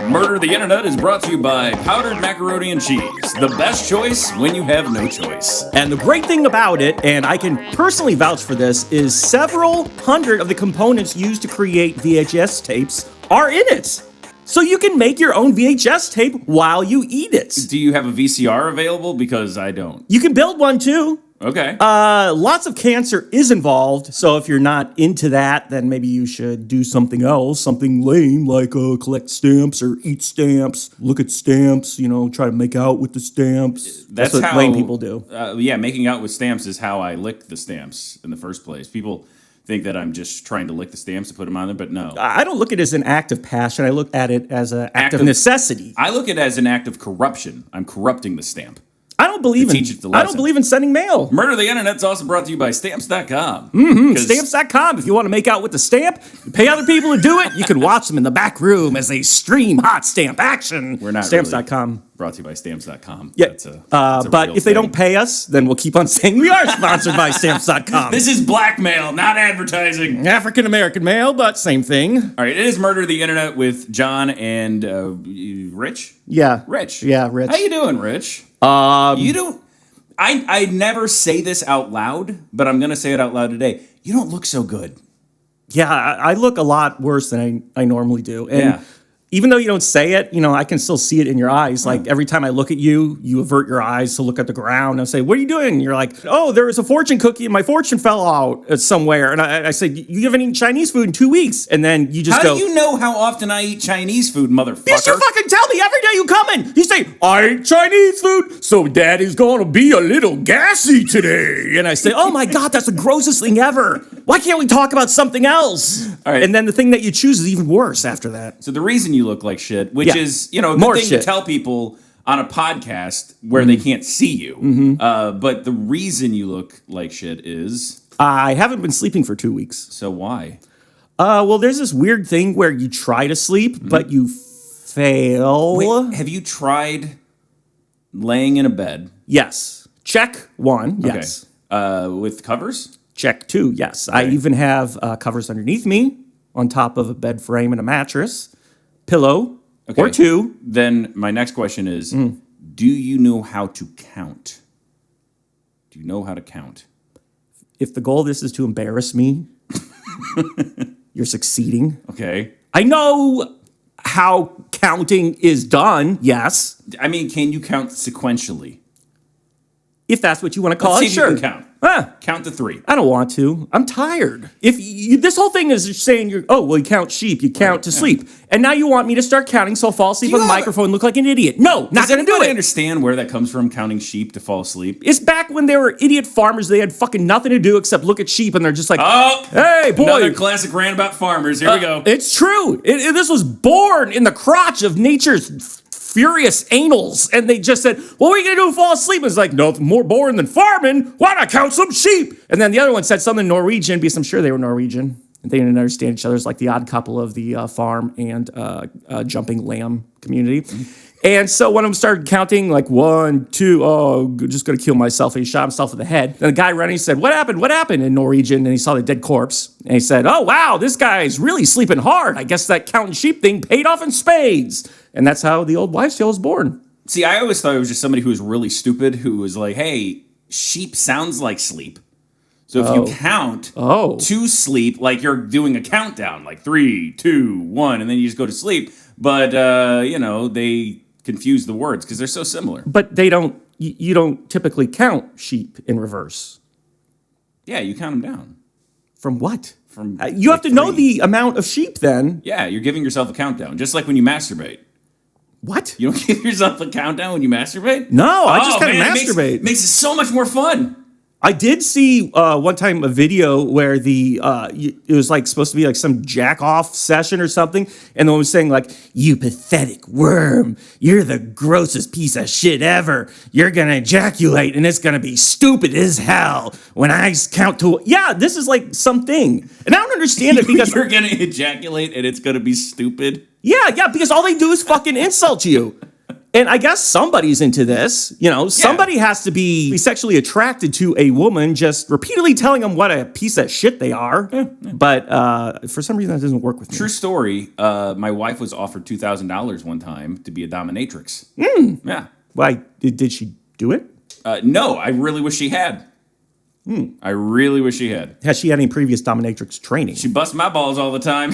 Murder the Internet is brought to you by powdered macaroni and cheese. The best choice when you have no choice. And the great thing about it, and I can personally vouch for this, is several hundred of the components used to create VHS tapes are in it. So you can make your own VHS tape while you eat it. Do you have a VCR available? Because I don't. You can build one too. Okay. Lots of cancer is involved, so if you're not into that, then maybe you should do something else, something lame, like collect stamps or eat stamps, look at stamps, try to make out with the stamps. That's what lame people do. Yeah, making out with stamps is how I lick the stamps in the first place. People think that I'm just trying to lick the stamps to put them on there, but no. I don't look at it as an act of passion. I look at it as an act of necessity. I look at it as an act of corruption. I'm corrupting the stamp. I don't believe in sending mail. Murder the Internet's also brought to you by Stamps.com. Stamps.com. If you want to make out with the stamp, you pay other people to do it. You can watch them in the back room as they stream hot stamp action. We're not Stamps.com. Really brought to you by Stamps.com. Yeah, but if they don't pay us, then we'll keep on saying we are sponsored by Stamps.com. This is blackmail, not advertising. African-American mail, but same thing. All right, it is Murder the Internet with John and Rich? Yeah. Rich. Yeah, Rich. How you doing, Rich? You don't... I never say this out loud, but I'm going to say it out loud today. You don't look so good. Yeah, I look a lot worse than I normally do. And yeah. Even though you don't say it, I can still see it in your eyes. Like every time I look at you, you avert your eyes to look at the ground. I say, "What are you doing?" And you're like, "Oh, there was a fortune cookie and my fortune fell out somewhere." And I said, "You haven't eaten Chinese food in 2 weeks." And then you just How do you know how often I eat Chinese food, motherfucker? Because you fucking tell me every day you come in. You say, "I eat Chinese food, so Daddy's gonna be a little gassy today." And I say, "Oh my God, that's the grossest thing ever. Why can't we talk about something else?" All right. And then the thing that you choose is even worse after that. So the reason you look like shit, which is, a good thing to tell people on a podcast where they can't see you. But the reason you look like shit is... I haven't been sleeping for 2 weeks. So why? Well, there's this weird thing where you try to sleep, but you fail. Wait, have you tried laying in a bed? Yes. Check 1, yes. Okay. With covers? Check 2, yes. Okay. I even have covers underneath me, on top of a bed frame and a mattress, pillow, or 2. Then my next question is, do you know how to count? Do you know how to count? If the goal of this is to embarrass me, you're succeeding. Okay. I know how counting is done, yes. I mean, can you count sequentially? If that's what you want to call Let's it, see sure. if you can count. Count to 3. I don't want to. I'm tired. This whole thing is just saying you count sheep, you count to sleep. And now you want me to start counting so I'll fall asleep on the microphone and look like an idiot. No, not going to do it. I understand where that comes from, counting sheep to fall asleep. It's back when they were idiot farmers. They had fucking nothing to do except look at sheep and they're just like, oh, hey, boy. Another classic rant about farmers. Here we go. It's true. This was born in the crotch of nature's furious anals, and they just said, "What are we gonna do to fall asleep?" And it's like, no, it's more boring than farming. Why not count some sheep? And then the other one said something in Norwegian because I'm sure they were Norwegian. And they didn't understand each other. It's like the odd couple of the farm and jumping lamb community. And so when I started counting, like 1, 2, oh, just gonna kill myself, and he shot himself in the head. And the guy running said, "What happened? What happened?" in Norwegian, and he saw the dead corpse. And he said, "Oh, wow, this guy's really sleeping hard. I guess that counting sheep thing paid off in spades." And that's how the old wives' tale was born. See, I always thought it was just somebody who was really stupid, who was like, hey, sheep sounds like sleep. So if you count to sleep, like you're doing a countdown, like 3, 2, 1, and then you just go to sleep. But, they confuse the words because they're so similar. But you don't typically count sheep in reverse. Yeah, you count them down. From what? From you have to know the amount of sheep then. Yeah, you're giving yourself a countdown, just like when you masturbate. What? You don't give yourself a countdown when you masturbate? No, I just kind of masturbate. Makes it so much more fun. I did see one time a video where it was like supposed to be like some jack off session or something, and the one was saying like, "You pathetic worm, you're the grossest piece of shit ever. You're gonna ejaculate, and it's gonna be stupid as hell when I count to." Yeah, this is like something, and I don't understand it because you're gonna ejaculate and it's gonna be stupid. Yeah, because all they do is fucking insult you. And I guess somebody's into this. Somebody has to be sexually attracted to a woman just repeatedly telling them what a piece of shit they are. Yeah. But for some reason, that doesn't work with me. True story. My wife was offered $2,000 one time to be a dominatrix. Yeah. Why? Did she do it? No, I really wish she had. I really wish she had. Has she had any previous dominatrix training? She busts my balls all the time.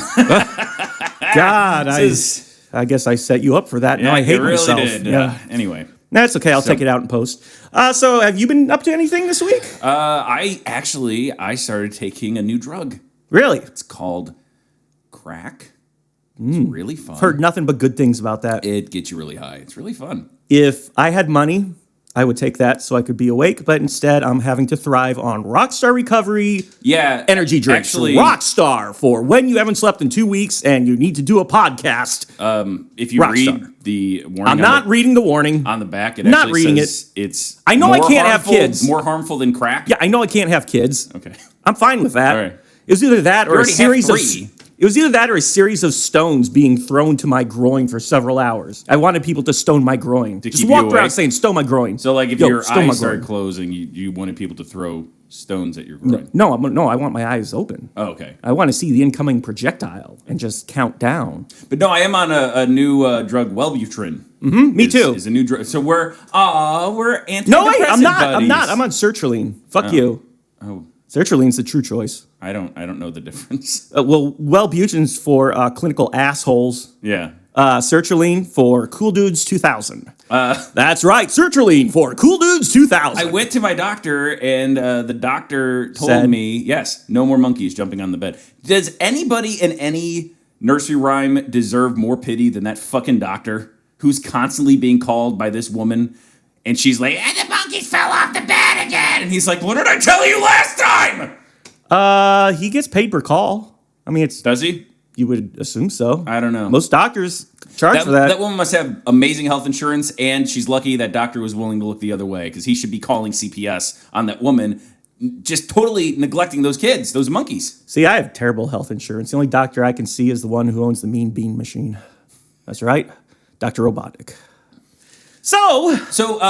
God, I guess I set you up for that. Yeah, now I hate really myself. Did. Yeah. Anyway. That's okay. I'll take it out in post. So have you been up to anything this week? I started taking a new drug. Really? It's called crack. It's really fun. Heard nothing but good things about that. It gets you really high. It's really fun. If I had money, I would take that so I could be awake, but instead I'm having to thrive on Rockstar Recovery energy drinks. Actually, Rockstar for when you haven't slept in 2 weeks and you need to do a podcast. If you read the warning, I'm not reading the warning on the back. It not actually reading says it's I know I can't have kids. More harmful than crack. Yeah, I know I can't have kids. Okay, I'm fine with that. All right. It was either that or a series of. It was either that or a series of stones being thrown to my groin for several hours. I wanted people to stone my groin. Just walk around saying, stone my groin. So, like, if your eyes started closing, you wanted people to throw stones at your groin. No, I want my eyes open. Oh, okay. I want to see the incoming projectile and just count down. But no, I am on a new drug, Wellbutrin. Mm-hmm, me too. Is a new drug. So we're antidepressant No, wait, I'm not. buddies. I'm not. I'm on sertraline. Fuck you. Oh. Sertraline's the true choice. I don't know the difference. Wellbutrin's for clinical assholes. Yeah. Sertraline for Cool Dudes 2000. That's right, sertraline for Cool Dudes 2000. I went to my doctor, and the doctor told me, yes, no more monkeys jumping on the bed. Does anybody in any nursery rhyme deserve more pity than that fucking doctor who's constantly being called by this woman? And she's like, and the monkeys fell off the bed again. And he's like, what did I tell you last time? He gets paid per call. I mean, Does he? You would assume so. I don't know. Most doctors charge for that. That woman must have amazing health insurance, and she's lucky that doctor was willing to look the other way, because he should be calling CPS on that woman, just totally neglecting those kids, those monkeys. See, I have terrible health insurance. The only doctor I can see is the one who owns the Mean Bean machine. That's right, Dr. Robotic. So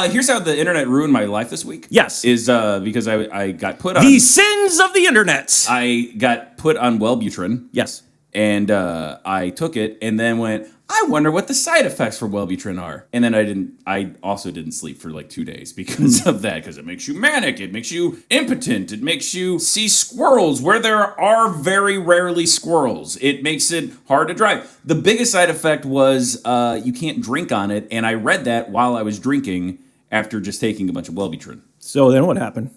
here's how the internet ruined my life this week. Yes. Is because I got put on... The sins of the internet. I got put on Wellbutrin. Yes. And I took it and then went, I wonder what the side effects for Wellbutrin are. And then I also didn't sleep for like 2 days because of that, because it makes you manic, it makes you impotent, it makes you see squirrels where there are very rarely squirrels. It makes it hard to drive. The biggest side effect was you can't drink on it, and I read that while I was drinking after just taking a bunch of Wellbutrin. So then what happened?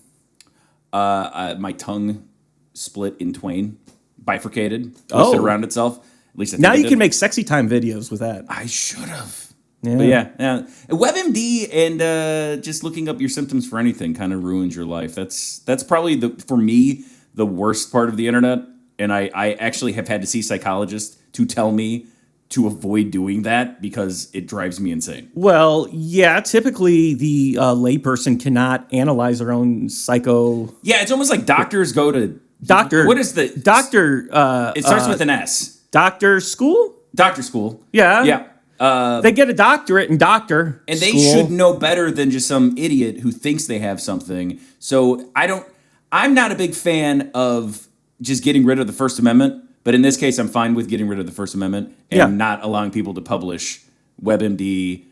My tongue split in twain. Bifurcated, twisted around itself. At least I think now you can make sexy time videos with that. I should have. Yeah. But yeah. WebMD and just looking up your symptoms for anything kind of ruins your life. That's probably for me the worst part of the internet. And I actually have had to see psychologists to tell me to avoid doing that because it drives me insane. Well, yeah, typically the layperson cannot analyze their own psycho. Yeah, it's almost like doctors go to doctor. What is the doctor? It starts with an S. Doctor school. Doctor school. Yeah. Yeah. They get a doctorate in doctor and school. They should know better than just some idiot who thinks they have something. So I'm not a big fan of just getting rid of the First Amendment. But in this case, I'm fine with getting rid of the First Amendment and not allowing people to publish WebMD,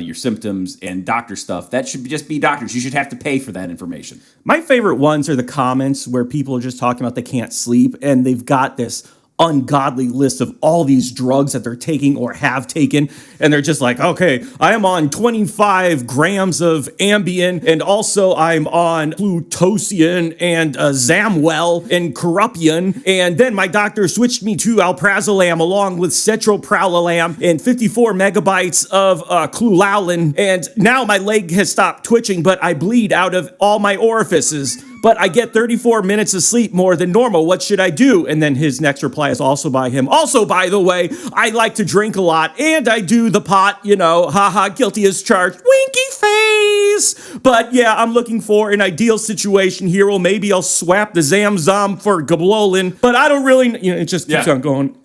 your symptoms, and doctor stuff. That should just be doctors. You should have to pay for that information. My favorite ones are the comments where people are just talking about they can't sleep, and they've got this ungodly list of all these drugs that they're taking or have taken, and they're just like, okay, I am on 25 grams of Ambien, and also I'm on Flutocian and Zamwell and Corrupion, and then my doctor switched me to Alprazolam along with Cetropralolam and 54 megabytes of Clulalin, and now my leg has stopped twitching, but I bleed out of all my orifices. But I get 34 minutes of sleep more than normal. What should I do? And then his next reply is also by him. Also, by the way, I like to drink a lot and I do the pot, haha, guilty as charged. Winky face. But yeah, I'm looking for an ideal situation here. Well, maybe I'll swap the Zamzam for Gablolin, but I don't really, it just keeps on going.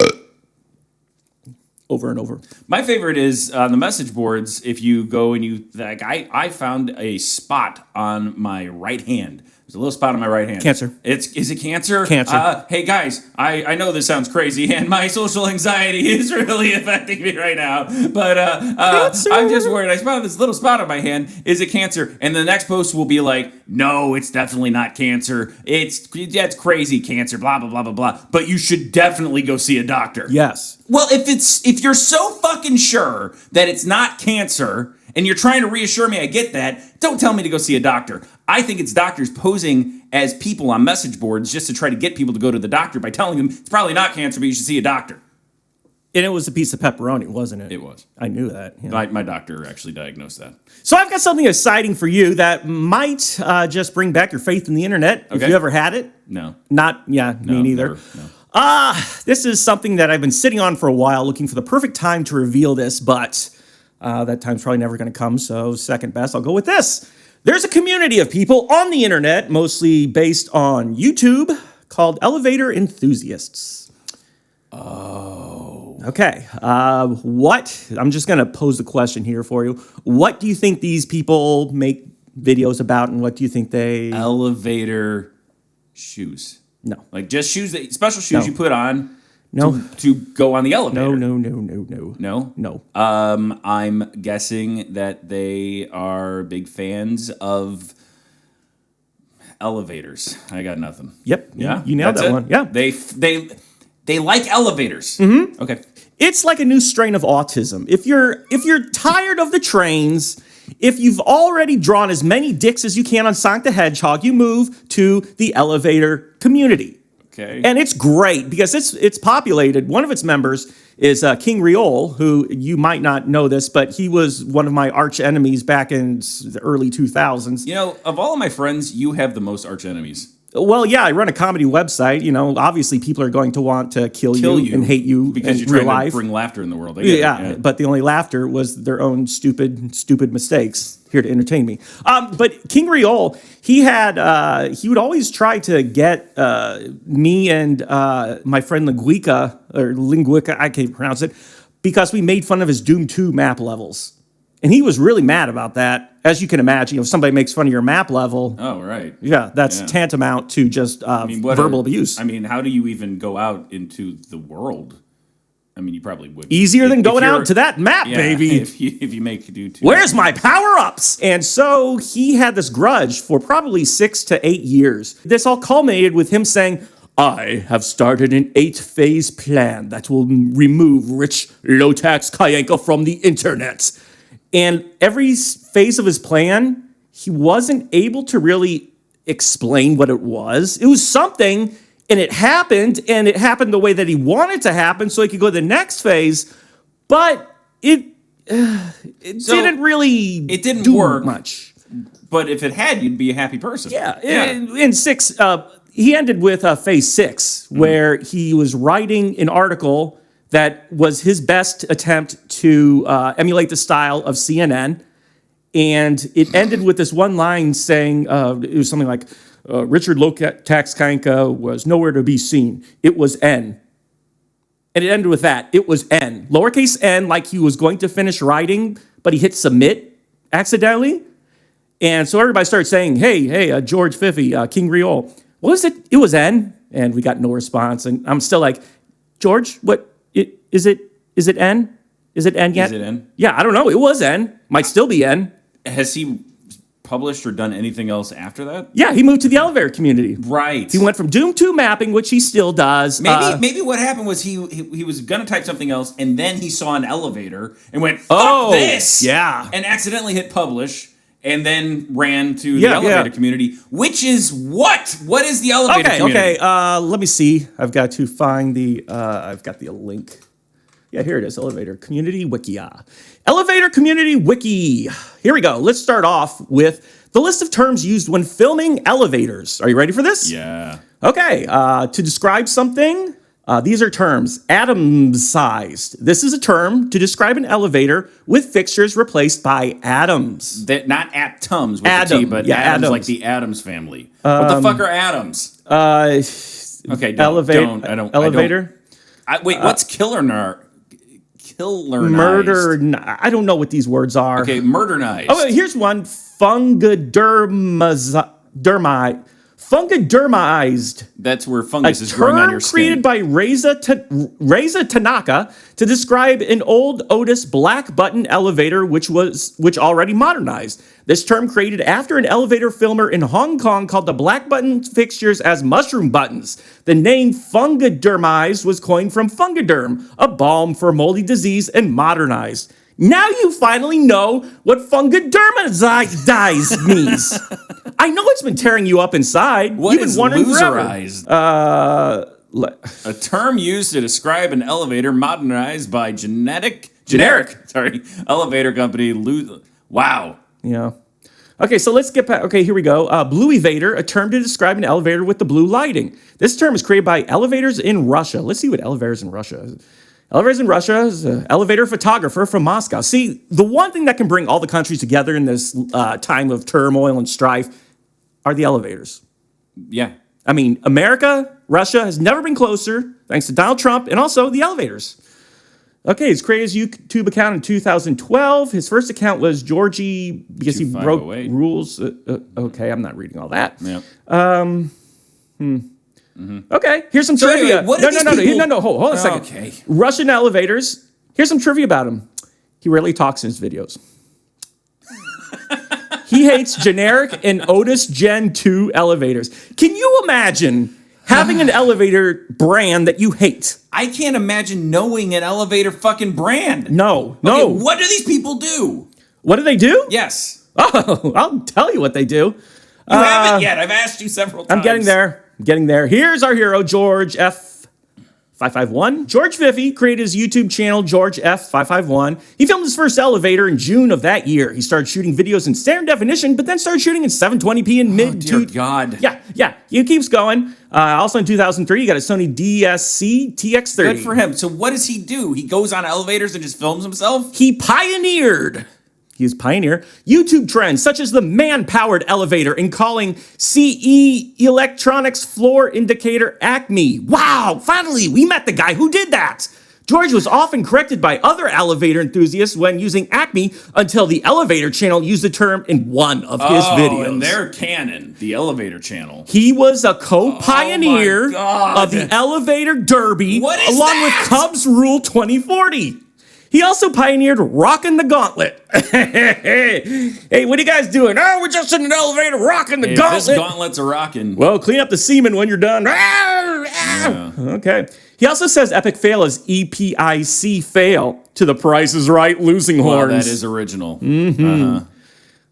over and over. My favorite is on the message boards. If you go and you like, I found a spot on my right hand. There's a little spot on my right hand. Cancer. Is it cancer? Cancer. Hey guys, I know this sounds crazy, and my social anxiety is really affecting me right now. But I'm just worried. I found this little spot on my hand. Is it cancer? And the next post will be like, no, it's definitely not cancer. It's crazy cancer. Blah blah blah blah blah. But you should definitely go see a doctor. Yes. Well, if you're so fucking sure that it's not cancer and you're trying to reassure me I get that, don't tell me to go see a doctor. I think it's doctors posing as people on message boards just to try to get people to go to the doctor by telling them it's probably not cancer, but you should see a doctor. And it was a piece of pepperoni, wasn't it? It was. I knew that. Yeah. My doctor actually diagnosed that. So I've got something exciting for you that might just bring back your faith in the internet. Okay. If you ever had it. No. Me neither. Never, no. This is something that I've been sitting on for a while, looking for the perfect time to reveal this, but that time's probably never going to come, so second best, I'll go with this. There's a community of people on the internet, mostly based on YouTube, called elevator enthusiasts. Oh. Okay. I'm just going to pose the question here for you. What do you think these people make videos about, and what do you think they... Elevator shoes. No. Like just shoes, special shoes you put on to go on the elevator. No. No. I'm guessing that they are big fans of elevators. I got nothing. Yep. Yeah. You nailed that one. Yeah. They like elevators. Mm-hmm. Okay. It's like a new strain of autism. If you're tired of the trains, if you've already drawn as many dicks as you can on Sonic the Hedgehog, you move to the elevator community. Okay. And it's great because it's populated. One of its members is King Riol, who you might not know this, but he was one of my arch enemies back in the early 2000s. You know, of all of my friends, you have the most arch enemies. Well, yeah, I run a comedy website. You know, obviously people are going to want to kill you and hate you because you're trying to bring laughter in the world. Yeah, but the only laughter was their own stupid mistakes here to entertain me. But King Riol, he would always try to get me and my friend Linguica, I can't pronounce it, because we made fun of his Doom 2 map levels. And he was really mad about that. As you can imagine, if somebody makes fun of your map level... Oh, right. Yeah, that's tantamount to just verbal abuse. I mean, how do you even go out into the world? I mean, you probably would. Easier than going out to that map, baby. If you make do too. Where's my power-ups? And so he had this grudge for probably 6 to 8 years. This all culminated with him saying, I have started an 8-phase plan that will remove rich, low-tax Kayanka from the internet. And every phase of his plan, he wasn't able to really explain what it was. It was something, and it happened the way that he wanted to happen so he could go to the next phase, but it didn't do work much. But if it had, you'd be a happy person. Yeah. In 6, he ended with phase 6, where he was writing an article that was his best attempt to emulate the style of CNN. And it ended with this one line saying, it was something like, Richard Low-Tax Kayanka was nowhere to be seen. It was N. And it ended with that. It was N. Lowercase n, like he was going to finish writing, but he hit submit accidentally. And so everybody started saying, hey, George Fiffy, King Riol, what was it? It was N. And we got no response. And I'm still like, George, what? Is it N? Is it N yet? Is it N? Yeah, I don't know. It was N. Might still be N. Has he published or done anything else after that? Yeah, he moved to the elevator community. Right. He went from Doom 2 mapping, which he still does. Maybe what happened was he was going to type something else, and then he saw an elevator and went, fuck this! Yeah. And accidentally hit publish. And then ran to the elevator community, which is what? What is the elevator community? Okay, let me see. I've got to find I've got the link. Yeah, here it is, Elevator Community Wiki. Elevator Community Wiki. Here we go. Let's start off with the list of terms used when filming elevators. Are you ready for this? Yeah. Okay, to describe something, these are terms. Atom-sized. This is a term to describe an elevator with fixtures replaced by atoms. Not atoms with a T, but atoms like the Addams family. What the fuck are atoms? Okay, elevator. what's killer nerd? Tillernized. I don't know what these words are. Okay, murdernized. Oh, here's one. Fungodermized. That's where fungus is growing on your skin. Created by Reza Tanaka to describe an old Otis black button elevator which already modernized. This term created after an elevator filmer in Hong Kong called the black button fixtures as mushroom buttons. The name fungodermized was coined from fungoderm, a balm for moldy disease, and modernized. Now you finally know what fungodermized means. I know it's been tearing you up inside. What is loserized? A term used to describe an elevator modernized by generic elevator company. Wow. Yeah. Okay, so let's get back. Okay, here we go. Blue evader, a term to describe an elevator with the blue lighting. This term is created by elevators in Russia. Let's see what elevators in Russia is. Elevators in Russia is an elevator photographer from Moscow. See, the one thing that can bring all the countries together in this time of turmoil and strife are the elevators. Yeah. I mean, America, Russia has never been closer, thanks to Donald Trump, and also the elevators. Okay, he's created his YouTube account in 2012. His first account was Georgie, because he broke rules. Okay, I'm not reading all that. Yeah. Okay, here's some trivia. Anyway, no, hold on a second. Okay. Russian elevators. Here's some trivia about him. He rarely talks in his videos. He hates generic and Otis Gen 2 elevators. Can you imagine having an elevator brand that you hate? I can't imagine knowing an elevator fucking brand. No. Okay, what do these people do? What do they do? Yes. Oh, I'll tell you what they do. You haven't yet. I've asked you several times. I'm getting there. Here's our hero, George F551. George Fiffy created his YouTube channel, George F551. He filmed his first elevator in June of that year. He started shooting videos in standard definition, but then started shooting in 720p and mid. Oh, dear God. Yeah. He keeps going. Also in 2003, he got a Sony DSC TX30. Good for him. So what does he do? He goes on elevators and just films himself? He pioneered YouTube trends such as the man-powered elevator and calling CE Electronics floor indicator Acme. Wow, finally, we met the guy who did that. George was often corrected by other elevator enthusiasts when using Acme until the Elevator Channel used the term in one of his videos. And they're canon, the Elevator Channel. He was a co-pioneer of the Elevator Derby along with Cubs Rule 2040. He also pioneered rocking the gauntlet. Hey, what are you guys doing? Oh, we're just in an elevator rocking the gauntlet. This gauntlet's a rocking. Well, clean up the semen when you're done. Yeah. Okay. He also says epic fail is EPIC fail to the Price is Right losing horns. Well, that is original. Mm-hmm.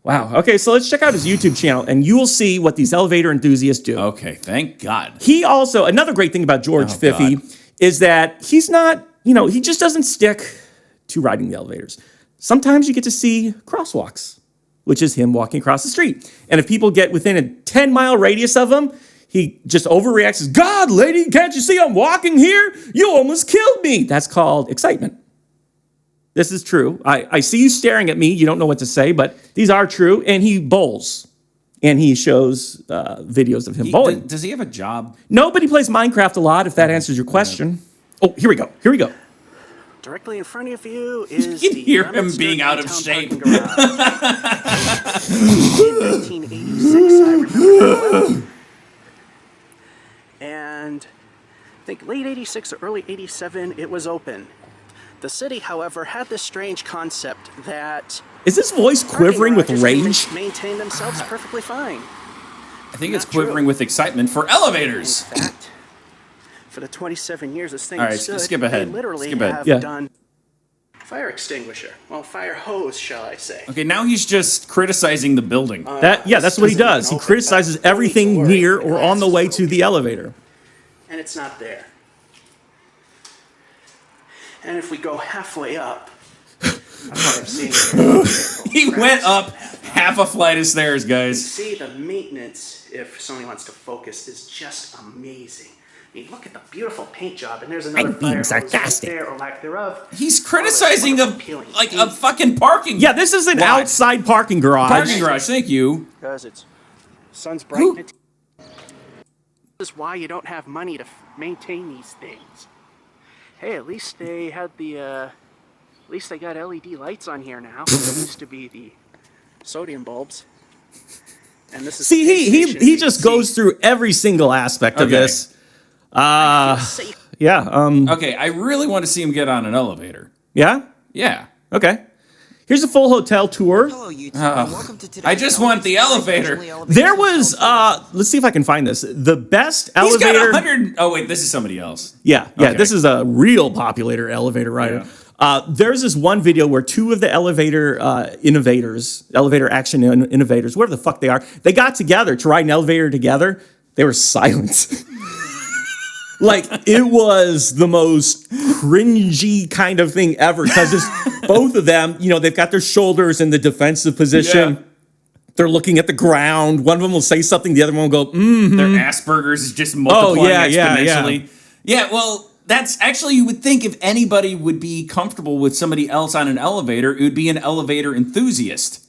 Wow. Okay, so let's check out his YouTube channel, and you will see what these elevator enthusiasts do. Okay, thank God. He also, another great thing about George Fiffy is that he's not, he just doesn't stick to riding the elevators. Sometimes you get to see crosswalks, which is him walking across the street. And if people get within a 10-mile radius of him, he just overreacts as, God, lady, can't you see I'm walking here? You almost killed me. That's called excitement. This is true. I see you staring at me. You don't know what to say, but these are true. And he bowls. And he shows videos of him bowling. Does he have a job? No, but he plays Minecraft a lot, if that answers your question. Oh, here we go. Directly in front of you is you can hear him being out of shape. In 1986, I remember well. And I think late 86 or early 87, it was open. The city, however, had this strange concept that... Is this voice quivering with rage? ...maintain themselves perfectly fine. I think it's quivering with excitement for elevators. In fact, for the 27 years this thing stood, skip ahead. they literally have done fire extinguisher. Well, fire hose, shall I say. Okay, now he's just criticizing the building. That's what he does. He criticizes everything near or on the way to the elevator. And it's not there. And if we go halfway up, he went up half a flight of stairs, guys. You see, the maintenance, if somebody wants to focus, is just amazing. I mean, look at the beautiful paint job, and there's another fire hose right there, or lack thereof. He's criticizing a fucking parking. Yeah, this is an outside parking garage. Parking garage, thank you. Because it's sun's bright. This is why you don't have money to maintain these things. Hey, at least they had the At least they got LED lights on here now. It used to be the sodium bulbs. And this is he just goes through every single aspect of this. Yeah. Okay, I really want to see him get on an elevator. Yeah? Yeah. Okay. Here's a full hotel tour. Hello, YouTube. Welcome to today's I just want the elevator. There was, let's see if I can find this. The best elevator. He's got 100. Oh, wait, this is somebody else. Yeah, Okay. this is a real popular elevator rider. Yeah. There's this one video where two of the elevator elevator action innovators, whatever the fuck they are, they got together to ride an elevator together. They were silent. Like, it was the most cringy kind of thing ever because it's both of them, you know, they've got their shoulders in the defensive position. Yeah. They're looking at the ground. One of them will say something, the other one will go, Their Asperger's is just multiplying exponentially. Yeah, well, that's actually, you would think if anybody would be comfortable with somebody else on an elevator, it would be an elevator enthusiast.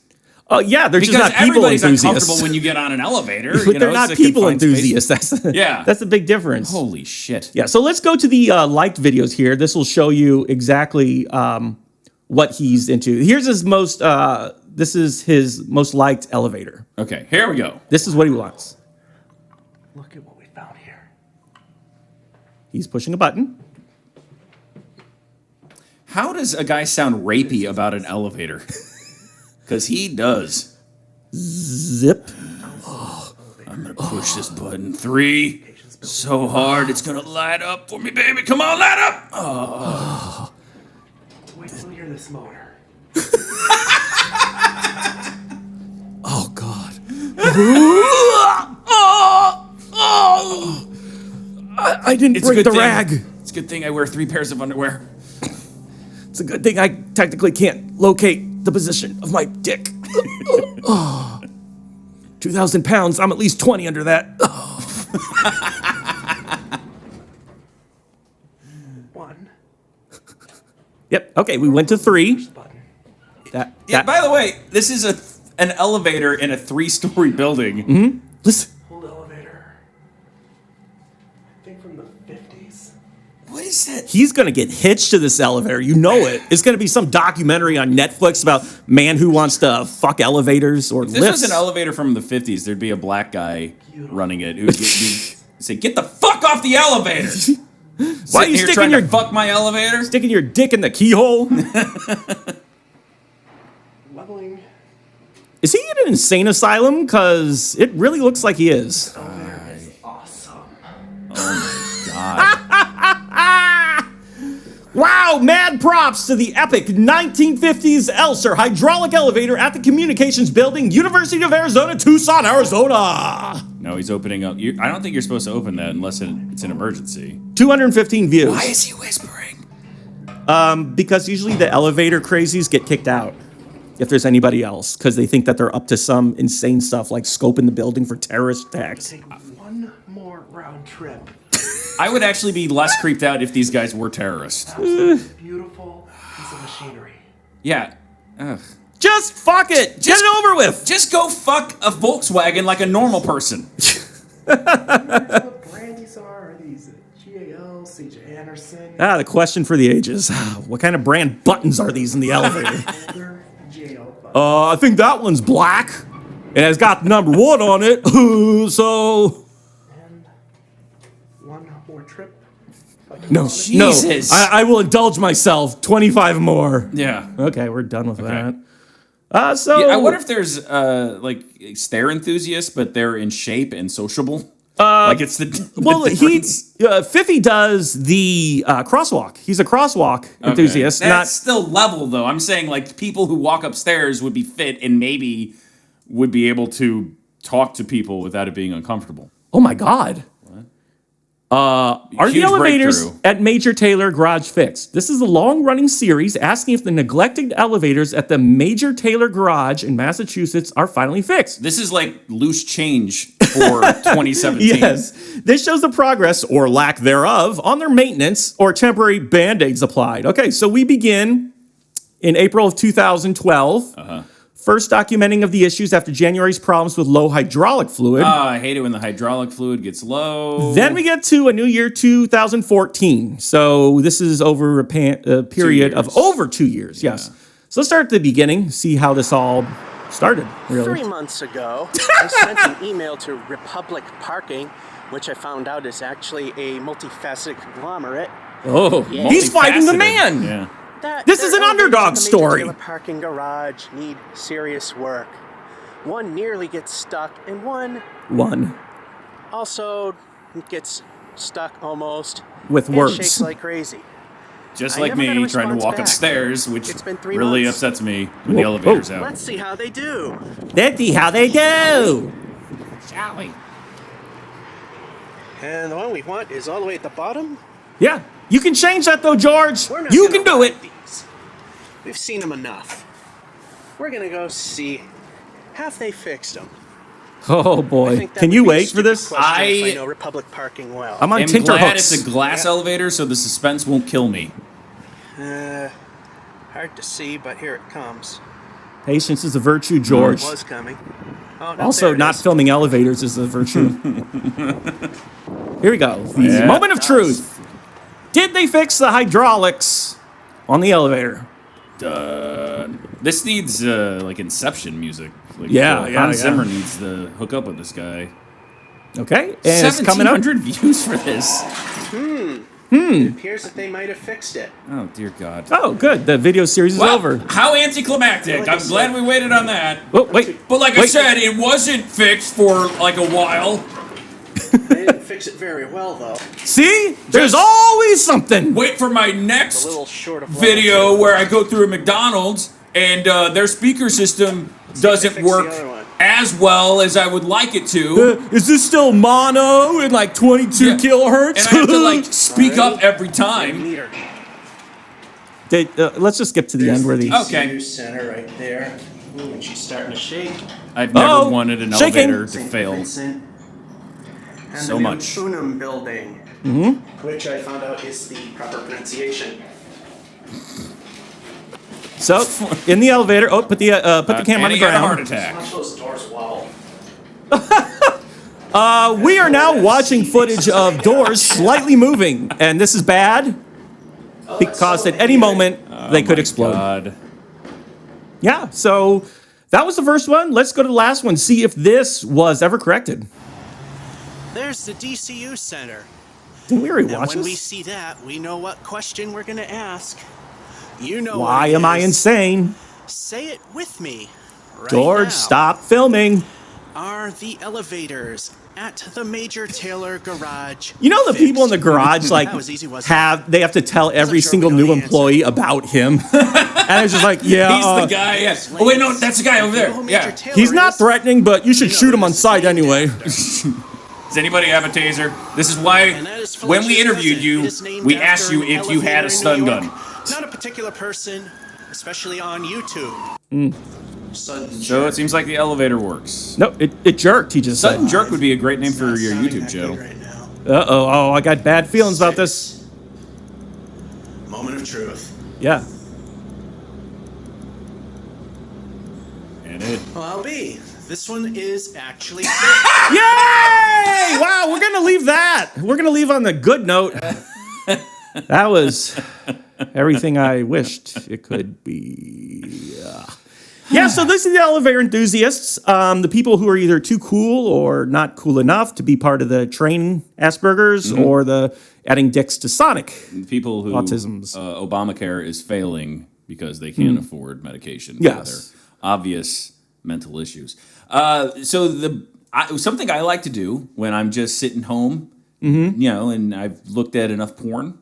Oh, yeah, they're Because just not people everybody's enthusiasts. uncomfortable when you get on an elevator. But they're not people enthusiasts. That's the big difference. Holy shit. Yeah, so let's go to the liked videos here. This will show you exactly what he's into. Here's his most, this is his most liked elevator. Okay, here we go. This is what he wants. Look at what we found here. He's pushing a button. How does a guy sound rapey about an elevator? Because he does. Zip. I'm going to push this button. 3. So hard, it's going to light up for me, baby. Come on, light up. Oh. Wait till you hear this motor. Oh, God. I didn't break the rag. It's a good thing I wear 3 pairs of underwear. It's a good thing I technically can't locate the position of my dick. 2,000 pounds. I'm at least 20 under that. 1. Yep. Okay, we went to 3. Yeah, by the way, this is an elevator in a 3-story building. Mm-hmm. Listen. Old elevator. I think from the 50s. What is that? He's going to get hitched to this elevator. You know it. It's going to be some documentary on Netflix about man who wants to fuck elevators or If lifts. this was an elevator from the 50s, there'd be a black guy running it who'd say, "Get the fuck off the elevator!" Why are you sticking your fuck my elevator? Sticking your dick in the keyhole? Leveling. Is he in an insane asylum? Because it really looks like he is. Elevator is awesome. Oh my god. Wow, mad props to the epic 1950s Elser hydraulic elevator at the Communications Building, University of Arizona, Tucson, Arizona. No, he's opening up. I don't think you're supposed to open that unless it's an emergency. 215 views. Why is he whispering? Because usually the elevator crazies get kicked out if there's anybody else, because they think that they're up to some insane stuff like scoping the building for terrorist attacks. Take one more round trip. I would actually be less creeped out if these guys were terrorists. Beautiful piece of machinery. Yeah. Ugh. Just fuck it. Get it over with. Just go fuck a Volkswagen like a normal person. What brand these are? Are these GAL, CJ Anderson? The question for the ages. What kind of brand buttons are these in the elevator? Older GAL buttons. I think that one's black. It has got number 1 on it. So... And one more trip. No, Jesus. no. I will indulge myself. 25 more. Yeah. Okay, we're done with that. Yeah, I wonder if there's like stare enthusiasts, but they're in shape and sociable. Like it's the difference. Fiffy does the crosswalk. He's a crosswalk enthusiast. That's still level though. I'm saying like people who walk upstairs would be fit and maybe would be able to talk to people without it being uncomfortable. Oh my God. Are the Huge elevators breakthrough. at Major Taylor Garage fixed? This is a long-running series asking if the neglected elevators at the Major Taylor Garage in Massachusetts are finally fixed. This is like loose change for 2017. Yes. This shows the progress, or lack thereof, on their maintenance or temporary Band-Aids applied. Okay, so we begin in April of 2012. first documenting of the issues after January's problems with low hydraulic fluid. I hate it when the hydraulic fluid gets low. Then we get to a new year, 2014. So this is over a period of over 2 years. Yeah. Yes. So let's start at the beginning, see how this all started, really. 3 months ago, I sent an email to Republic Parking, which I found out is actually a multifaceted conglomerate. Oh, Yeah. he's fighting the man. Yeah. This is an underdog story. The parking garage need serious work. One nearly gets stuck, and one also gets stuck almost. With and words. Shakes like crazy. Just I like never got a me trying to response walk back. upstairs, which It's been 3 really months. upsets me when the elevator's out. Let's see how they do. Let's see how they do. Shall we? And the one we want is all the way at the bottom. Yeah. You can change that, though, George. We're not You gonna can do it. ride these. We've seen them enough. We're gonna go see have they fixed them. Oh, I boy. think that Can would you be a wait for stupid this? question if I- I know Republic Parking well. I'm on I'm glad tenterhooks. it's a glass elevator, so the suspense won't kill me. Hard to see, but here it comes. Patience is a virtue, George. It was coming. Oh, no, Also, there it not is. filming elevators is a virtue. Here we go. The Yeah. moment of truth. Did they fix the hydraulics on the elevator? This needs like Inception music. Like, Yeah, Hans yeah. Zimmer needs to hook up with this guy. Okay, and it's coming up. 1,700 views for this. It appears that they might have fixed it. Oh dear God. Oh, good. The video series is Well, over. how anticlimactic. Like I'm I glad said. we waited on that. Oh, wait. But like I Wait. said, it wasn't fixed for like a while. They didn't fix it very well, though. See? There's Just- always something. Wait for my A next little short of video where I go through a McDonald's and their speaker system doesn't fix the work other one. as well as I would like it to. Is this still mono and like 22 Yeah. kilohertz? And I have to like speak up every time. meter. Let's just skip to the end where the... Okay. DCU center right there. Ooh, and she's starting to shake. I've never Uh-oh. wanted an Shaking. elevator to St. fail. Vincent. And So the new much. Unum building, which I found out is the proper pronunciation. So, in the elevator... Oh, put the camera on And the he got a heart ground. attack. Watch those doors wobble. We are now watching footage of doors slightly moving. And this is bad because at any moment they could explode. God. Yeah, so that was the first one. Let's go to the last one, see if this was ever corrected. There's the DCU center. Did we already And watch when we this? see that, we know what question we're going to ask. You know Why what it am I is. insane? Say it with me. Right George, now. stop filming. Are the elevators at the Major Taylor garage? You know the people in the fixed? garage like That was easy, wasn't it? they have to tell every sure single we know new the employee about him. And it's just like, yeah, He's the guy. Yeah. Oh wait, no, that's the guy over there. You know who Yeah. Major Taylor he's not is? threatening, but you should You know shoot him who on this is sight named anyway. after. Does anybody have a taser? This is why And that is when we Felicia's interviewed cousin. you, It is named we after asked you an if you had elevator a in stun New York. gun. Not a particular person, especially on YouTube. Sudden So it seems like the elevator works. No, it jerked, he just Sudden said. Jerk would be a great name for Not your sounding YouTube that channel. good right now. Uh-oh, oh, I got bad feelings about this. Moment of truth. Yeah. And it. Well, I'll be. This one is actually. Yay! Wow, we're going to leave that. We're going to leave on the good note. That was everything I wished it could be. Yeah, so this is the elevator enthusiasts, the people who are either too cool or not cool enough to be part of the train Asperger's or the adding dicks to Sonic. People who Autisms. Obamacare is failing because they can't afford medication for Yes. their obvious mental issues. So something I like to do when I'm just sitting home, you know, and I've looked at enough porn,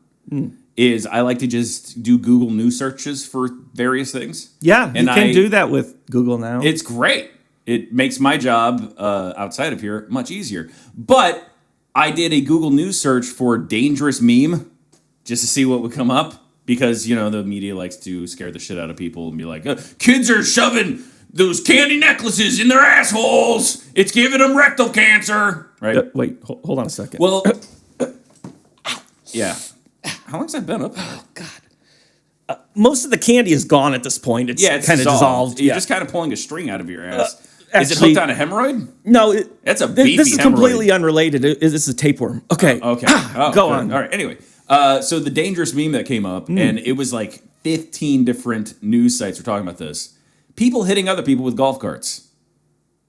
is I like to just do Google News searches for various things. Yeah, And you can I- do that with Google now. It's great. It makes my job outside of here much easier. But I did a Google News search for dangerous meme just to see what would come up because, you know, the media likes to scare the shit out of people and be like, kids are shoving those candy necklaces in their assholes. It's giving them rectal cancer. Right? Wait, hold on a second. Well, yeah. How long's that been up? Oh, God. most of the candy is gone at this point. It's kind of dissolved. You're just kind of pulling a string out of your ass. Is it hooked on a hemorrhoid? No. That's a beefy This is hemorrhoid. completely unrelated. This is a tapeworm. Okay. Okay. Go on. All right. Anyway, so the dangerous meme that came up, and it was like 15 different news sites were talking about this. People hitting other people with golf carts.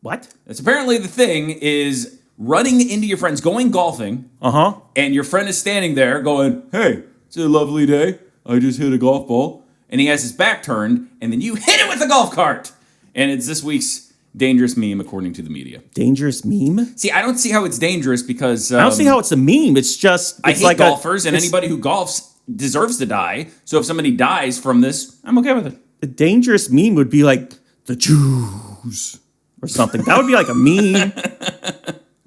What? That's apparently the thing is running into your friends, going golfing. And your friend is standing there going, hey, it's a lovely day. I just hit a golf ball. And he has his back turned, and then you hit it with a golf cart. And it's this week's dangerous meme, according to the media. Dangerous meme? See, I don't see how it's dangerous because... I don't see how it's a meme. It's just... I hate golfers, and anybody who golfs deserves to die. So if somebody dies from this, I'm okay with it. A dangerous meme would be like, the Jews, or something. That would be like a meme.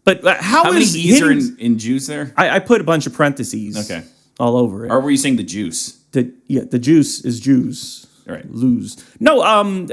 But how many is E's are in juice there? I put a bunch of parentheses all over it. Or were you saying the juice? The juice is Jews. All right. Lose. No,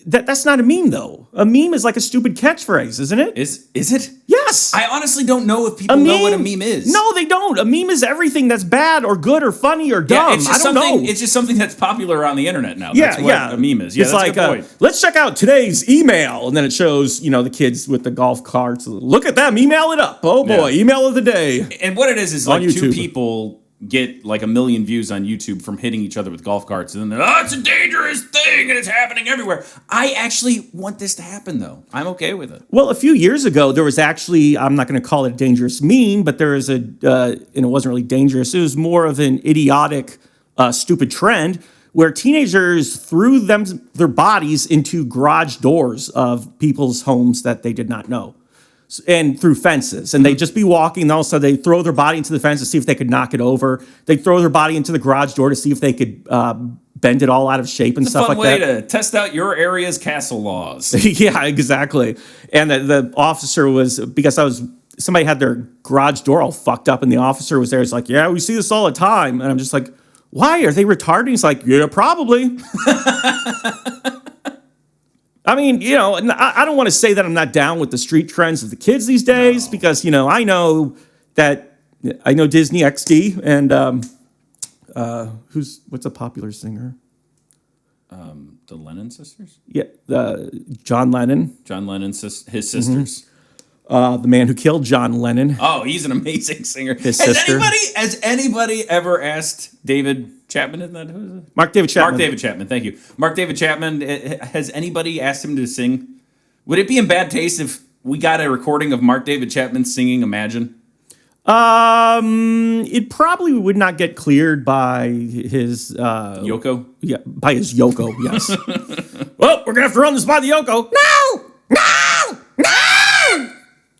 that's not a meme, though. A meme is like a stupid catchphrase, isn't it? Is it? Yes. I honestly don't know if people know what a meme is. No, they don't. A meme is everything that's bad or good or funny or dumb. It's just I don't know. It's just something that's popular on the internet now. That's what a meme is. Yeah, it's that's like, a good point. Let's check out today's email. And then it shows, the kids with the golf carts. Look at them. Email it up. Oh, boy. Yeah. Email of the day. And what it is like YouTube. Two people get like 1 million views on YouTube from hitting each other with golf carts, and then they're, it's a dangerous thing, and it's happening everywhere. I actually want this to happen, though. I'm okay with it. Well, a few years ago, there was actually, I'm not going to call it a dangerous meme, but there is and it wasn't really dangerous. It was more of an idiotic, stupid trend where teenagers threw their bodies into garage doors of people's homes that they did not know. And through fences, and they'd just be walking, and all of a sudden they'd throw their body into the fence to see if they could knock it over. They'd throw their body into the garage door to see if they could bend it all out of shape and stuff like that. It's a fun way to test out your area's castle laws. Yeah, exactly. And the officer was, because somebody had their garage door all fucked up, and the officer was there. He's like, yeah, we see this all the time. And I'm just like, why? Are they retarded? He's like, yeah, probably. I mean, I don't want to say that I'm not down with the street trends of the kids these days because, I know Disney XD and what's a popular singer? The Lennon sisters? Yeah, John Lennon. John Lennon's his sisters. The man who killed John Lennon. Oh, he's an amazing singer. His sister. Has anybody ever asked David Chapman? Isn't that who is it? Mark David Chapman. Mark David Chapman. Thank you, Mark David Chapman. Has anybody asked him to sing? Would it be in bad taste if we got a recording of Mark David Chapman singing "Imagine"? It probably would not get cleared by his Yoko. Yeah, by his Yoko. Yes. Well, we're gonna have to run this by the Yoko. No.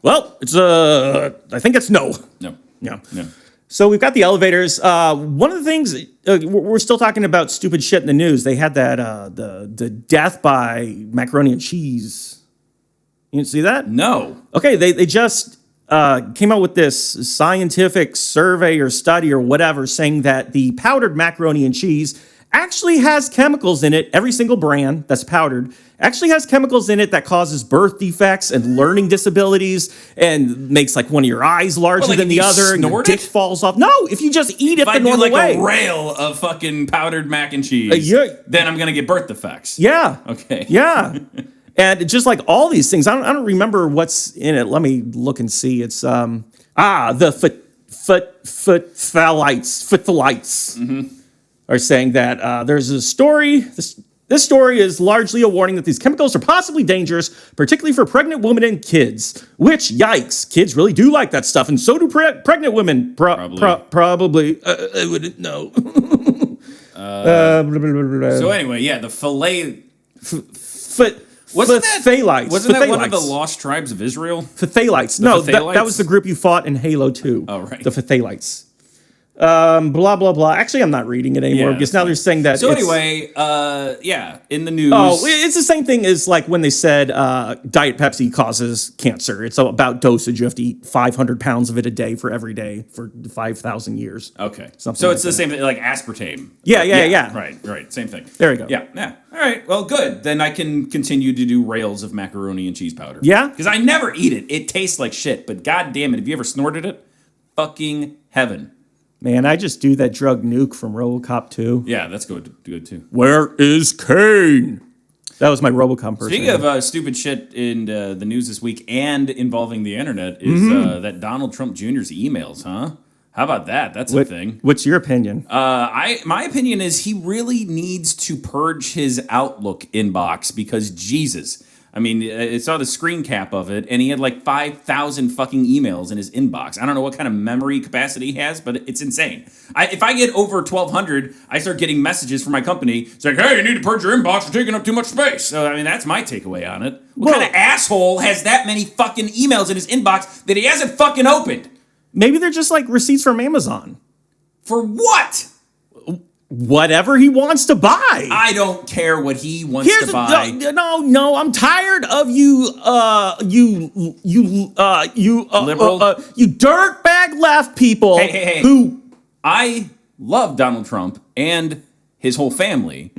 Well, it's I think it's no. No. Yeah. No. So we've got the elevators. One of the things we're still talking about stupid shit in the news. They had that the death by macaroni and cheese. You didn't see that? No. Okay, they just came out with this scientific survey or study or whatever saying that the powdered macaroni and cheese actually has chemicals in it. Every single brand that's powdered actually has chemicals in it that causes birth defects and learning disabilities and makes like one of your eyes larger than the other and your dick falls off. No, if you just eat it the normal way. If I do like a rail of fucking powdered mac and cheese, then I'm going to get birth defects. Yeah. Okay. Yeah. And just like all these things, I don't remember what's in it. Let me look and see. It's the phthalates. Are saying that there's a story. This story is largely a warning that these chemicals are possibly dangerous, particularly for pregnant women and kids. Which, yikes, kids really do like that stuff, and so do pregnant women. Probably. I wouldn't know. So anyway, yeah, the fillet. Wasn't that one of the lost tribes of Israel? Phthalates. No, that was the group you fought in Halo 2. Oh, right. The phthalates. Blah, blah, blah. Actually, I'm not reading it anymore because now they're saying that. So anyway, in the news. Oh, it's the same thing as like when they said Diet Pepsi causes cancer. It's about dosage. You have to eat 500 pounds of it a day for every day for 5,000 years. Okay. So it's the same thing, like aspartame. Yeah. Right. Same thing. There you go. Yeah. All right. Well, good. Then I can continue to do rails of macaroni and cheese powder. Yeah? Because I never eat it. It tastes like shit. But god damn it, have you ever snorted it? Fucking heaven. Man, I just do that drug nuke from RoboCop 2. Yeah, that's good too. Where is Kane? That was my RoboCop person. Speaking of stupid shit in the news this week and involving the internet is that Donald Trump Jr.'s emails, huh? How about that? That's a thing. What's your opinion? My opinion is he really needs to purge his Outlook inbox because Jesus. I mean, I saw the screen cap of it, and he had like 5,000 fucking emails in his inbox. I don't know what kind of memory capacity he has, but it's insane. If I get over 1,200, I start getting messages from my company. It's like, hey, you need to purge your inbox. You're taking up too much space. So, I mean, that's my takeaway on it. What kind of asshole has that many fucking emails in his inbox that he hasn't fucking opened? Maybe they're just like receipts from Amazon. For what? Whatever he wants to buy. I don't care what he wants to buy. No, I'm tired of you liberal, you dirtbag left people who. I love Donald Trump and his whole family,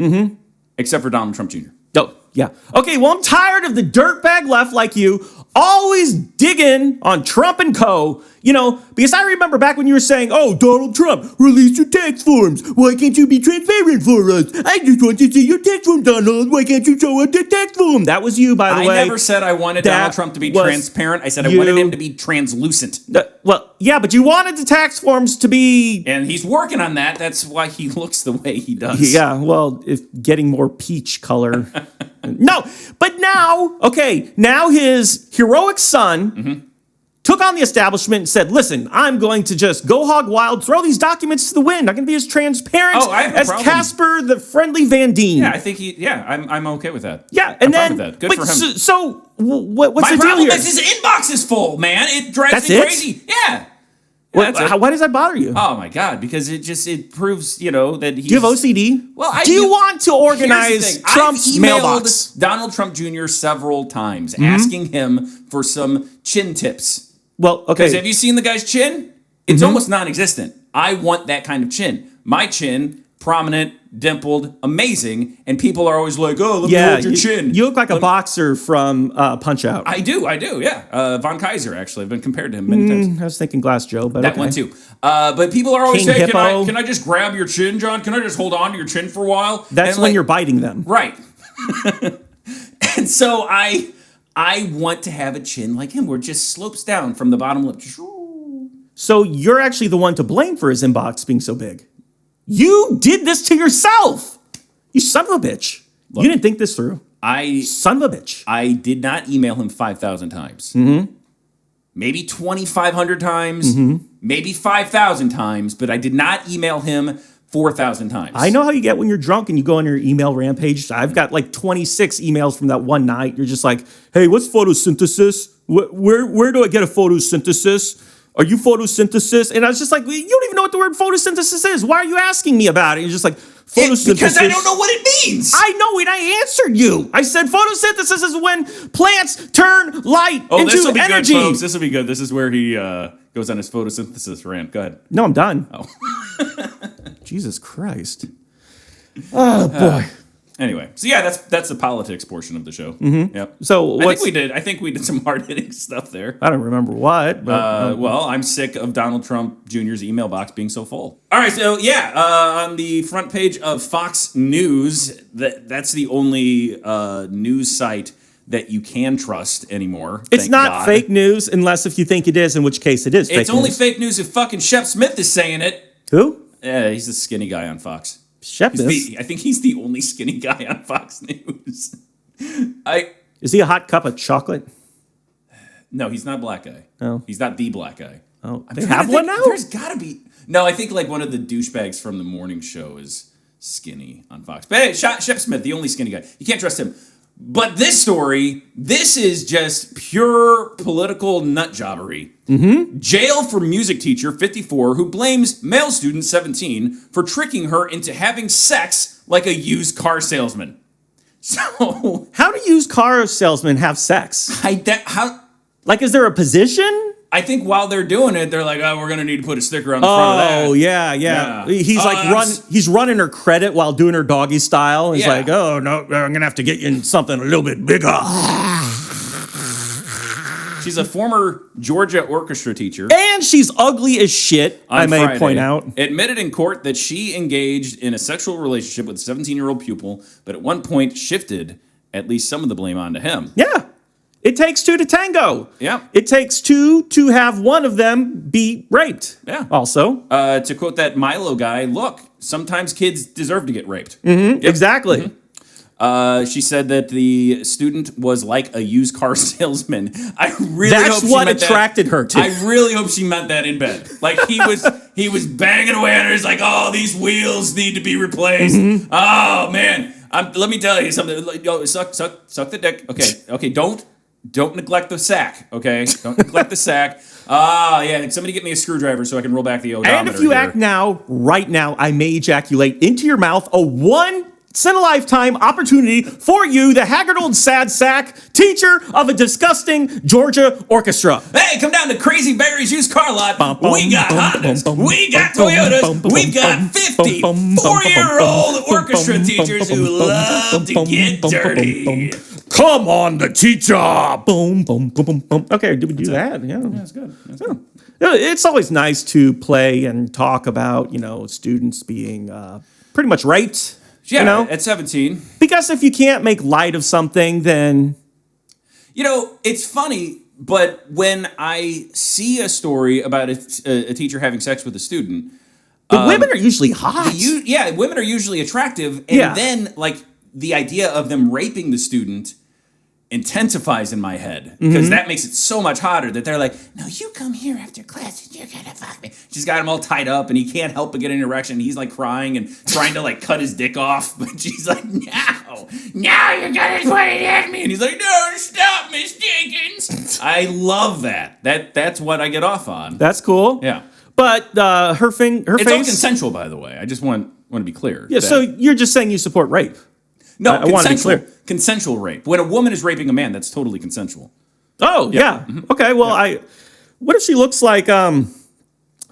except for Donald Trump Jr. Oh, yeah. Okay, well, I'm tired of the dirtbag left like you always digging on Trump and co. You know, because I remember back when you were saying, oh, Donald Trump, release your tax forms. Why can't you be transparent for us? I just want to see your tax form, Donald. Why can't you show us the tax form? That was you, by the way. I never said I wanted Donald Trump to be transparent. I said I wanted him to be translucent. Well, yeah, but you wanted the tax forms to be... And he's working on that. That's why he looks the way he does. Yeah, well, if getting more peach color. No, but now his heroic son... took on the establishment and said, listen, I'm going to just go hog wild, throw these documents to the wind. I'm going to be as transparent as Casper the Friendly Van Dien. Yeah, I think I'm okay with that. Yeah, and I'm fine with that. Good for him. So what's My the deal problem here? is his inbox is full, man. It drives me crazy. Yeah. Why does that bother you? Oh my God, because it proves, that he's... Do you have OCD? Well, do you want to organize Trump's mailbox? Donald Trump Jr. several times, asking him for some chin tips. Well, okay. Because have you seen the guy's chin? It's almost non-existent. I want that kind of chin. My chin, prominent, dimpled, amazing, and people are always like, oh, let me hold your chin. You look like a boxer from Punch-Out. I do, yeah. Von Kaiser, actually. I've been compared to him many times. I was thinking Glass Joe, but that one too. But people are always saying, can I just grab your chin, John? Can I just hold on to your chin for a while? That's when you're biting them. Right. And so I want to have a chin like him where it just slopes down from the bottom lip. So you're actually the one to blame for his inbox being so big. You did this to yourself. You son of a bitch. Look, you didn't think this through. Son of a bitch. I did not email him 5,000 times. Maybe 2,500 times. Maybe 5,000 times. But I did not email him 4,000 times. I know how you get when you're drunk and you go on your email rampage. I've got like 26 emails from that one night. You're just like, hey, what's photosynthesis? Where do I get a photosynthesis? Are you photosynthesis? And I was just like, you don't even know what the word photosynthesis is. Why are you asking me about it? You're just like, photosynthesis. Because I don't know what it means. I know it. I answered you. I said photosynthesis is when plants turn light into this will be energy. Good, folks. This will be good. This is where he goes on his photosynthesis rant. Go ahead. No, I'm done. Oh. Jesus Christ. Oh, boy. Anyway, so yeah, that's the politics portion of the show. Yep. So I think we did some hard hitting stuff there. I don't remember what. But, well, I'm sick of Donald Trump Jr.'s email box being so full. All right, so yeah, on the front page of Fox News, that's the only news site that you can trust anymore. It's not fake news unless if you think it is, in which case it is fake news. It's only fake news if fucking Shep Smith is saying it. Who? Yeah, he's the skinny guy on Fox. Shep I think he's the only skinny guy on Fox News. Is he a hot cup of chocolate? No, he's not a black guy. No. He's not the black guy. Oh, they have one now? There's gotta be. No, I think like one of the douchebags from the morning show is skinny on Fox. But hey, Shep Smith, the only skinny guy. You can't trust him. But this story, this is just pure political nutjobbery. Jail for music teacher 54 who blames male student 17 for tricking her into having sex like a used car salesman. So how do used car salesmen have sex? Like, is there a position? I think while they're doing it, they're like, oh, we're going to need to put a sticker on the front of that. Oh, yeah. He's running her credit while doing her doggy style. He's like, oh, no, I'm going to have to get you in something a little bit bigger. She's a former Georgia orchestra teacher. And she's ugly as shit, I may point out. Admitted in court that she engaged in a sexual relationship with a 17-year-old pupil, but at one point shifted at least some of the blame onto him. Yeah. It takes two to tango. Yeah. It takes two to have one of them be raped. Yeah. Also. To quote that Milo guy, look, sometimes kids deserve to get raped. Mm-hmm. Yep. Exactly. Mm-hmm. She said that the student was like a used car salesman. I really That's hope what attracted her to. I really hope she meant that in bed. Like he was banging away at her. He's like, oh, these wheels need to be replaced. Mm-hmm. Oh man, let me tell you something. Like, yo, suck the dick. Okay, don't neglect the sack. Okay, don't neglect the sack. Yeah, somebody get me a screwdriver so I can roll back the odometer. And if you act now, right now, I may ejaculate into your mouth a once-in-a-lifetime opportunity for you, the haggard old sad sack, teacher of a disgusting Georgia orchestra. Hey, come down to Crazy Barry's used car lot. We got Hondas. We got Toyotas. We've got 50 4-year-old orchestra teachers who love to get dirty. Come on, the teacher. Boom, boom, boom, boom, boom. Okay, did we do that? Yeah, that's good. That's good. It's always nice to play and talk about, students being pretty much raped. Yeah, at 17. Because if you can't make light of something, then... it's funny, but when I see a story about a teacher having sex with a student... The women are usually hot. Women are usually attractive. And then, the idea of them raping the student intensifies in my head. Because that makes it so much hotter that they're like, no, you come here after class and you're gonna fuck me. She's got him all tied up and he can't help but get an erection. He's like crying and trying to cut his dick off. But she's like, no, you're gonna put it at me. And he's like, no, stop, Miss Jenkins. I love that. That's what I get off on. That's cool. Yeah. But her face... It's all consensual, by the way. I just want to be clear. Yeah, so you're just saying you support rape. No, I want to be clear. Consensual rape. When a woman is raping a man, that's totally consensual. Oh, yeah. Mm-hmm. Okay, well, what if she looks like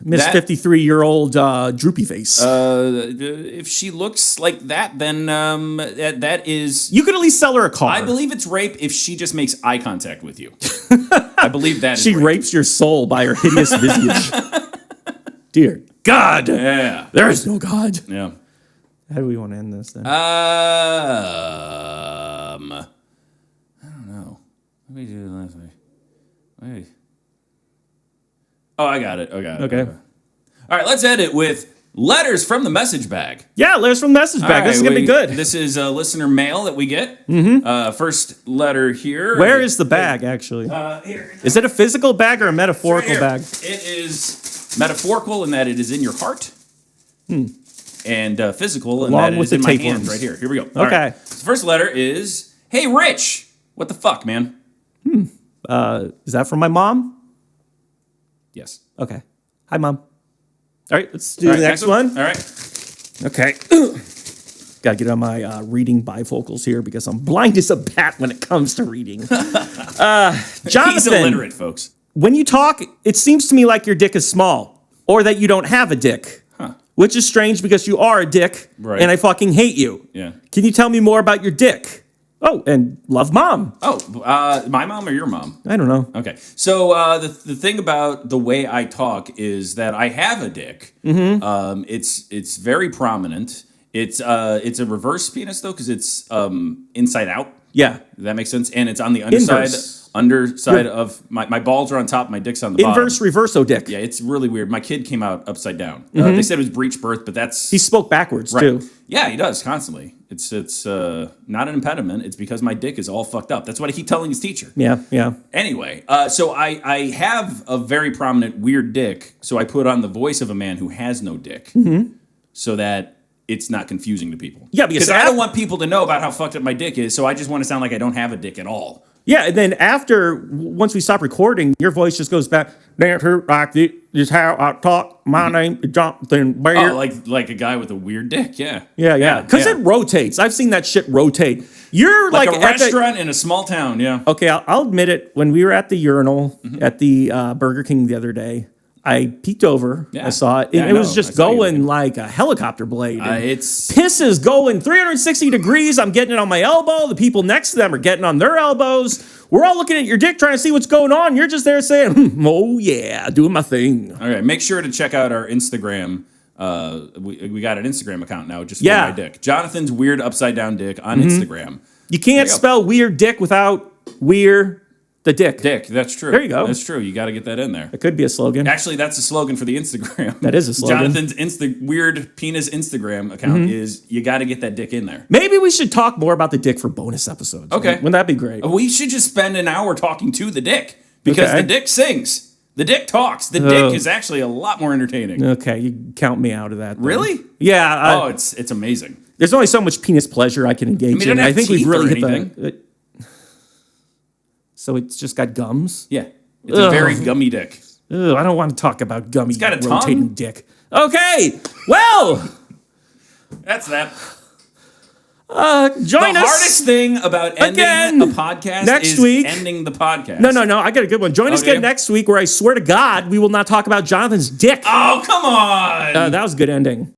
Miss 53-year-old droopy face? If she looks like that, then that is... You could at least sell her a car. I believe it's rape if she just makes eye contact with you. I believe that she rape. rapes your soul by her hideous visage. Dear God. Yeah. There is no God. Yeah. How do we want to end this then? I don't know. Let me do it last way. Wait. Oh, I got it. Okay. All right, let's end it with letters from the message bag. Yeah, letters from the message bag. This is going to be good. This is listener mail that we get. First letter here. Where is the bag, actually? Here. Is it a physical bag or a metaphorical bag? It is metaphorical in that it is in your heart. And physical in that it is in my hand right here. Here we go. All okay. Right. So the first letter is, hey, Rich. What the fuck, man? Is that from my mom? Yes. Okay. Hi, Mom. All right, let's do the next one. All right. Okay. Got to get on my reading bifocals here because I'm blind as a bat when it comes to reading. Jonathan. He's illiterate, folks. When you talk, it seems to me like your dick is small or that you don't have a dick. Which is strange because you are a dick, and I fucking hate you. Yeah. Can you tell me more about your dick? Oh, and love Mom. Oh, my mom or your mom? I don't know. Okay. So the thing about the way I talk is that I have a dick. Mm-hmm. It's very prominent. It's a reverse penis though, because it's inside out. Yeah. Does that make sense? And it's on the underside of my balls are on top, my dick's on the bottom. Inverse reverso dick. Yeah, it's really weird. My kid came out upside down. They said it was breech birth, but that's... He spoke backwards, too. Yeah, he does, constantly. It's not an impediment. It's because my dick is all fucked up. That's what I keep telling his teacher. Yeah. Anyway, so I have a very prominent weird dick, so I put on the voice of a man who has no dick, so that it's not confusing to people. Yeah, because I don't want people to know about how fucked up my dick is, so I just want to sound like I don't have a dick at all. Yeah, and then once we stop recording, your voice just goes back. This is how I talk. My name is Jonathan Baird. Oh, like a guy with a weird dick, yeah. Yeah. Because it rotates. I've seen that shit rotate. You're like a restaurant in a small town, yeah. Okay, I'll admit it. When we were at the urinal at the Burger King the other day, I peeked over. I saw it. It was just going like a helicopter blade. Piss is going 360 degrees. I'm getting it on my elbow. The people next to them are getting on their elbows. We're all looking at your dick trying to see what's going on. You're just there saying, oh, yeah, doing my thing. All right, make sure to check out our Instagram. We got an Instagram account now just for my dick. Jonathan's Weird Upside Down Dick on Instagram. You can't spell weird dick without weird the dick. Dick, that's true. There you go. That's true. You got to get that in there. It could be a slogan. Actually, that's a slogan for the Instagram. That is a slogan. Jonathan's weird penis Instagram account is you got to get that dick in there. Maybe we should talk more about the dick for bonus episodes. Okay. Wouldn't that be great? We should just spend an hour talking to the dick because the dick sings. The dick talks. The dick is actually a lot more entertaining. Okay, you count me out of that. Then. Really? Yeah. It's amazing. There's only so much penis pleasure I can engage in. I think we've really hit the... So it's just got gums? Yeah. It's a very gummy dick. Ugh, I don't want to talk about gummy it's got a rotating dick. Okay, well. That's that. Join us. The hardest thing about ending a podcast next is week. Ending the podcast. No. I got a good one. Join us again next week where I swear to God we will not talk about Jonathan's dick. Oh, come on. That was a good ending.